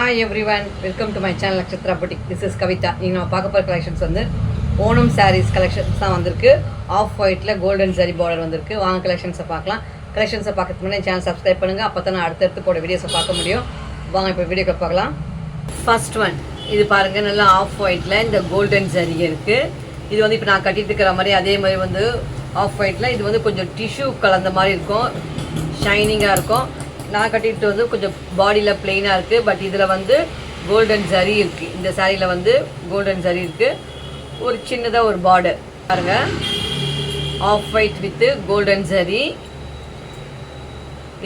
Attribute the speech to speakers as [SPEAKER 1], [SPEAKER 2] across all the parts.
[SPEAKER 1] Hi everyone, welcome to my channel Nakshatra Boutique. This is Kavita. இன்னைக்கு நம்ம பார்க்க போகிற கலெக்ஷன்ஸ் வந்து ஓணம் சாரீஸ் கலெக்ஷன்ஸ் தான் வந்திருக்கு. ஆஃப் ஒயிட்டில் கோல்டன் ஜரி பார்டர் வந்திருக்கு. வாங்க கலெக்ஷன்ஸை பார்க்கலாம். கலெக்ஷன்ஸை பார்க்கறதுக்கு முன்னாடி சேனல் சப்ஸ்கிரைப் பண்ணுங்கள். அப்போ தான் நான் அடுத்தடுத்து போட வீடியோஸை பார்க்க முடியும். வாங்க இப்போ வீடியோக்கு பார்க்கலாம். ஃபர்ஸ்ட் ஒன் இது பாருங்கள், நல்லா ஆஃப் ஒயிட்டில் இந்த கோல்டன் ஜரி இருக்குது. இது வந்து இப்போ நான் கட்டிட்டு இருக்கிற மாதிரி அதே மாதிரி வந்து ஆஃப் ஒயிட்டில் இது வந்து கொஞ்சம் டிஷ்யூ கலந்த மாதிரி இருக்கும், ஷைனிங்காக இருக்கும். நான் கட்டிட்டு வந்து கொஞ்சம் பாடியில் பிளெயினாக இருக்குது. பட் இதில் வந்து கோல்டன் ஜரி இருக்குது. இந்த சாரியில் வந்து கோல்டன் ஜரி இருக்குது. ஒரு சின்னதாக ஒரு பார்டர் பாருங்கள், off white with golden zari.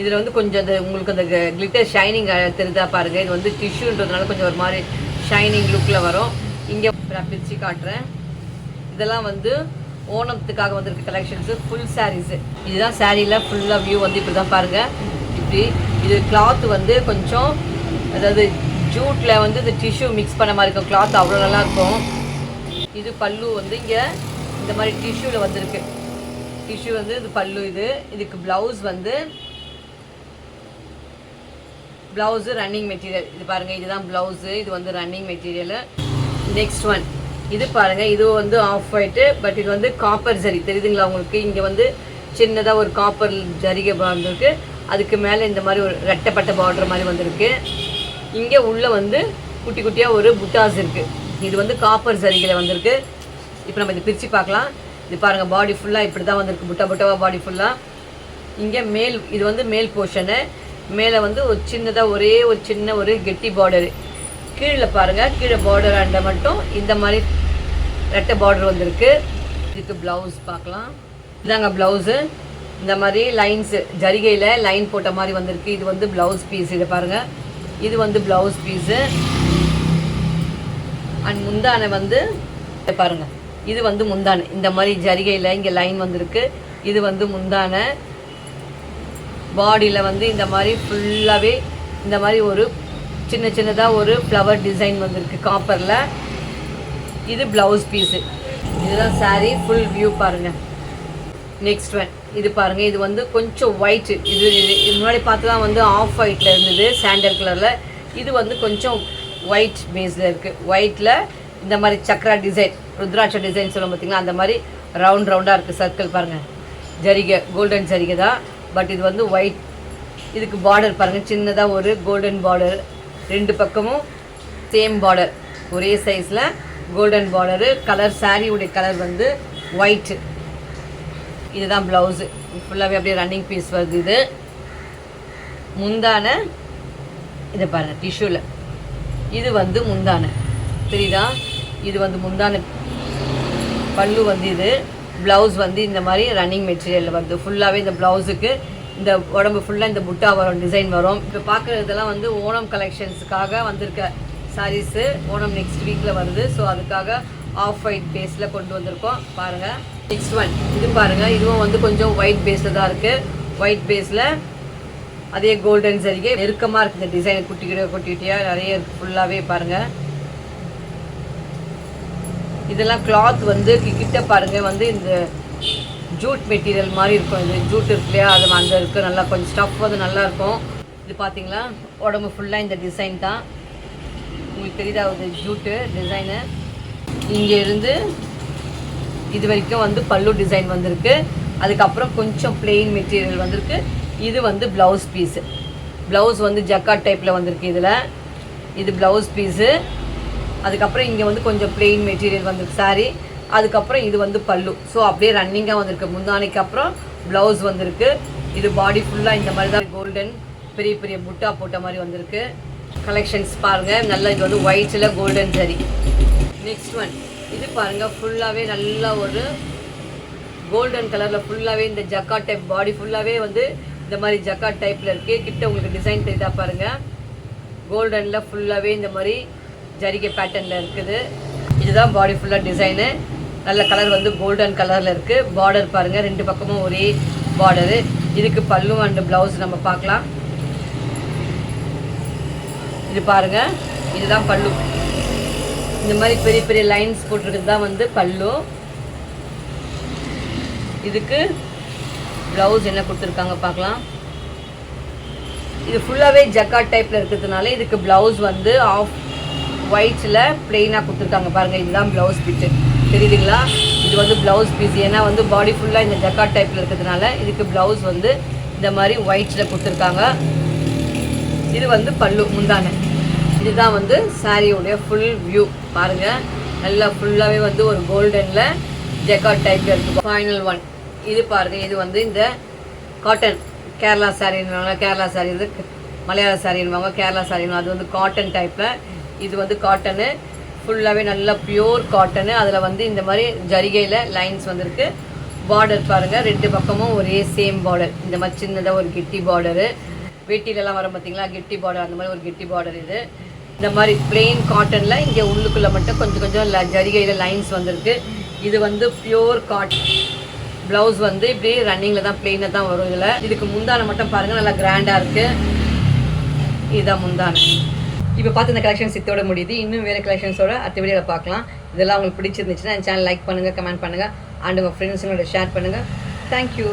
[SPEAKER 1] இதில் வந்து கொஞ்சம் அந்த உங்களுக்கு அந்த கிளிட்டர் ஷைனிங் தெரிஞ்சா பாருங்கள். இது வந்து டிஷ்யூன்றதுனால கொஞ்சம் ஒரு மாதிரி ஷைனிங் லுக்கில் வரும். இங்கே நான் பிரித்து காட்டுறேன். இதெல்லாம் வந்து ஓணத்துக்காக வந்திருக்கு கலெக்ஷன்ஸு, ஃபுல் சாரீஸு. இதுதான் சாரியில் ஃபுல்லாக வியூ வந்து இப்படி தான் பாருங்கள். இப்படி இது கிளாத் வந்து கொஞ்சம், அதாவது ஜூட்டில் வந்து இந்த டிஷ்யூ மிக்ஸ் பண்ண மாதிரி இருக்கும். கிளாத் அவ்வளோ நல்லாயிருக்கும். இது பல்லு வந்து இங்கே இந்த மாதிரி டிஷ்யூவில் வந்திருக்கு. டிஷ்யூ வந்து இது பல்லு. இதுக்கு ப்ளவுஸ் வந்து ப்ளவுஸு ரன்னிங் மெட்டீரியல். இது பாருங்கள், இதுதான் ப்ளவுஸு. இது வந்து ரன்னிங் மெட்டீரியலு. நெக்ஸ்ட் ஒன் இது பாருங்கள், இது வந்து ஆஃப் ஒயிட்டு. பட் இது வந்து காப்பர் ஜரி தெரியுதுங்களா உங்களுக்கு? இங்கே வந்து சின்னதாக ஒரு காப்பர் ஜரிகை வந்திருக்கு. அதுக்கு மேலே இந்த மாதிரி ஒரு ரெட்டைப்பட்ட பார்டர் மாதிரி வந்திருக்கு. இங்கே உள்ளே வந்து குட்டி குட்டியாக ஒரு புட்டாஸ் இருக்குது. இது வந்து காப்பர் ஜரிகையில் வந்திருக்கு. இப்போ நம்ம இது பிரித்து பார்க்கலாம். இது பாருங்கள், பாடி ஃபுல்லாக இப்படி தான் வந்திருக்கு, புட்டா புட்டாவாக பாடி ஃபுல்லாக. இங்கே மேல் இது வந்து மேல் போர்ஷனு. மேலே வந்து ஒரு சின்னதாக ஒரே ஒரு சின்ன ஒரு கெட்டி பார்டரு. கீழே பாருங்கள், கீழே பார்டர் அண்டை மட்டும் இந்த மாதிரி ரெட்டை பார்டர் வந்திருக்கு. இதுக்கு ப்ளவுஸ் பார்க்கலாம். இதாங்க ப்ளவுஸு. இந்த மாதிரி லைன்ஸு ஜரிகையில் லைன் போட்ட மாதிரி வந்திருக்கு. இது வந்து ப்ளவுஸ் பீஸ். இதை பாருங்கள், இது வந்து ப்ளவுஸ் பீஸு. அண்ட் முந்தானை வந்து பாருங்கள், இது வந்து முந்தானை. இந்த மாதிரி ஜரிகையில் இங்கே லைன் வந்திருக்கு. இது வந்து முந்தானை. பாடியில் வந்து இந்த மாதிரி ஃபுல்லாகவே இந்த மாதிரி ஒரு சின்ன சின்னதாக ஒரு ஃப்ளவர் டிசைன் வந்திருக்கு காப்பரில். இது ப்ளவுஸ் பீஸு. இதுதான் சாரீ ஃபுல் வியூ பாருங்கள். நெக்ஸ்ட் ஒன் இது பாருங்கள், இது வந்து கொஞ்சம் ஒயிட்டு. இது முன்னாடி பார்த்து தான் வந்து ஆஃப் ஒயிட்டில் இருந்தது, சாண்டல் கலரில். இது வந்து கொஞ்சம் ஒயிட் பேஸில் இருக்குது. ஒயிட்டில் இந்த மாதிரி சக்ரா டிசைன், ருத்ராட்ச டிசைன் சொல்லுவோம் பார்த்திங்களா, அந்த மாதிரி ரவுண்ட் ரவுண்டாக இருக்குது சர்க்கிள் பாருங்கள். ஜரிகை கோல்டன் ஜரிகை தான். பட் இது வந்து ஒயிட். இதுக்கு பார்டர் பாருங்கள், சின்னதாக ஒரு கோல்டன் பார்டர். ரெண்டு பக்கமும் சேம் பார்டர், ஒரே சைஸில் கோல்டன் பார்டரு. கலர் சாரியுடைய கலர் வந்து ஒயிட்டு. இதுதான் ப்ளவுஸு. ஃபுல்லாகவே அப்படியே ரன்னிங் பீஸ் வருது. இது முந்தானை. இதை பாருங்கள், டிஷ்யூவில். இது வந்து முந்தானை தெரியுதா? இது வந்து முந்தானை. பல்லு வந்து இது. ப்ளவுஸ் வந்து இந்த மாதிரி ரன்னிங் மெட்டீரியலில் வருது. ஃபுல்லாகவே இந்த ப்ளவுஸுக்கு இந்த உடம்பு ஃபுல்லாக இந்த புட்டா வரும், டிசைன் வரும். இப்போ பார்க்குறதெல்லாம் வந்து ஓணம் கலெக்ஷன்ஸுக்காக வந்திருக்க சாரீஸு. ஓணம் நெக்ஸ்ட் வீக்கில் வருது. ஸோ அதுக்காக ஆஃப் ஒயிட் பேஸில் கொண்டு வந்திருக்கோம் பாருங்கள். நெக்ஸ்ட் ஒன் இது பாருங்கள், இதுவும் வந்து கொஞ்சம் ஒயிட் பேஸில் தான் இருக்குது. ஒயிட் பேஸில் அதே கோல்டன் ஜரிகை நெருக்கமாக இருக்குது. இந்த டிசைன் குட்டிக்கிட்டியாக நிறைய இருக்குது ஃபுல்லாகவே பாருங்கள். இதெல்லாம் கிளாத் வந்து கிட்ட பாருங்கள், வந்து இந்த ஜூட் மெட்டீரியல் மாதிரி இருக்கும். இது ஜூட் இருக்கு இல்லையா, அது அந்த இருக்குது. நல்லா கொஞ்சம் ஸ்டஃப் வந்து நல்லாயிருக்கும். இது பார்த்தீங்களா, உடம்பு ஃபுல்லாக இந்த டிசைன் தான். உங்களுக்கு தெரியுதா ஒரு ஜூட்டு டிசைனு? இங்கே இருந்து இது வரைக்கும் வந்து பல்லு டிசைன் வந்திருக்கு. அதுக்கப்புறம் கொஞ்சம் பிளெயின் மெட்டீரியல் வந்திருக்கு. இது வந்து ப்ளவுஸ் பீஸு. ப்ளவுஸ் வந்து ஜக்காட் டைப்பில் வந்திருக்கு. இதில் இது ப்ளவுஸ் பீஸு. அதுக்கப்புறம் இங்கே வந்து கொஞ்சம் பிளெயின் மெட்டீரியல் வந்திருக்கு சாரி. அதுக்கப்புறம் இது வந்து பல்லு. ஸோ அப்படியே ரன்னிங்காக வந்திருக்கு. முந்தானைக்கு அப்புறம் ப்ளவுஸ் வந்திருக்கு. இது பாடி ஃபுல்லாக இந்த மாதிரி தான் கோல்டன் பெரிய பெரிய புட்டா போட்ட மாதிரி வந்திருக்கு. கலெக்ஷன்ஸ் பாருங்கள், நல்லா. இது வந்து ஒயிட்டில் கோல்டன் ஜரி. நெக்ஸ்ட் ஒன் இது பாருங்கள், ஃபுல்லாகவே நல்லா ஒரு கோல்டன் கலரில் ஃபுல்லாகவே இந்த ஜக்காட் டைப் பாடி ஃபுல்லாகவே வந்து இந்த மாதிரி ஜக்காட் டைப்பில் இருக்குது. கிட்ட உங்களுக்கு டிசைன் தெரியுதா பாருங்கள். கோல்டனில் ஃபுல்லாகவே இந்த மாதிரி ஜரிகை பேட்டர்னில் இருக்குது. இதுதான் பாடி ஃபுல்லாக டிசைனு. நல்ல கலர் வந்து கோல்டன் கலரில் இருக்குது. பார்டர் பாருங்கள், ரெண்டு பக்கமும் ஒரே பார்டரு. இதுக்கு பல்லு அண்டு ப்ளவுஸ் நம்ம பார்க்கலாம். இது பாருங்கள், இதுதான் பல்லு. இந்த மாதிரி பெரிய பெரிய லைன்ஸ் போட்டிருக்கிறது தான் வந்து பல்லு. இதுக்கு ப்ளவுஸ் என்ன கொடுத்துருக்காங்க பார்க்கலாம். இது ஃபுல்லாகவே ஜக்கார்ட் டைப்பில் இருக்கிறதுனால இதுக்கு ப்ளவுஸ் வந்து ஆஃப் ஒயிட்ஸில் ப்ளெயினாக கொடுத்துருக்காங்க பாருங்கள். இதுதான் ப்ளவுஸ் பிட்டு தெரியுதுங்களா? இது வந்து ப்ளவுஸ் பீஸ். ஏன்னா வந்து பாடி ஃபுல்லாக இந்த ஜக்கார்ட் டைப்பில் இருக்கிறதுனால இதுக்கு ப்ளவுஸ் வந்து இந்த மாதிரி ஒயிட்ஸில் கொடுத்துருக்காங்க. இது வந்து பல்லு முந்தானை. இதுதான் வந்து சாரியோடைய ஃபுல் வியூ பாருங்கள். நல்லா ஃபுல்லாகவே வந்து ஒரு கோல்டனில் ஜக்கார்ட் டைப்பில் இருக்குது. ஃபைனல் ஒன் இது பாருங்கள். இது வந்து இந்த காட்டன் கேரளா சாரின்னுவாங்க. கேரளா சாரி இது மலையாள சாரின்னுவாங்க. கேரளா சாரின்னு அது வந்து காட்டன் டைப்பில். இது வந்து காட்டனு ஃபுல்லாகவே நல்லா பியூர் காட்டனு. அதில் வந்து இந்த மாதிரி ஜரிகையில் லைன்ஸ் வந்துருக்கு. பார்டர் பாருங்கள், 2 பக்கமும் ஒரே சேம் பார்டர். இந்த மாதிரி சின்னதாக ஒரு கெட்டி பார்டரு. வேட்டிலெலாம் வரும் பார்த்தீங்களா, கெட்டி பார்டர். அந்த மாதிரி ஒரு கெட்டி பார்டர். இது இந்த மாதிரி பிளெயின் காட்டனில் இங்கே உள்ளுக்குள்ளே மட்டும் கொஞ்சம் கொஞ்சம் ஜரிகையில் லைன்ஸ் வந்திருக்கு. இது வந்து பியூர் காட்டன். ப்ளவுஸ் வந்து இப்படி ரன்னிங்கில் தான் பிளெயினாக தான் வரும். இதில் இதுக்கு முந்தானை மட்டும் பாருங்கள், நல்லா கிராண்டாக இருக்குது. இதுதான் முந்தானை. இப்போ பார்த்து இந்த கலெக்ஷன்ஸ் இதோட முடியுது. இன்னும் வேறு கலெக்ஷன்ஸோட அடுத்த வீடியோவில் பார்க்கலாம். இதெல்லாம் உங்களுக்கு பிடிச்சிருந்துச்சுன்னா என் சேனல் லைக் பண்ணுங்கள், கமெண்ட் பண்ணுங்கள், அண்ட் உங்கள் ஃப்ரெண்ட்ஸுங்களோட ஷேர் பண்ணுங்கள். தேங்க்யூ.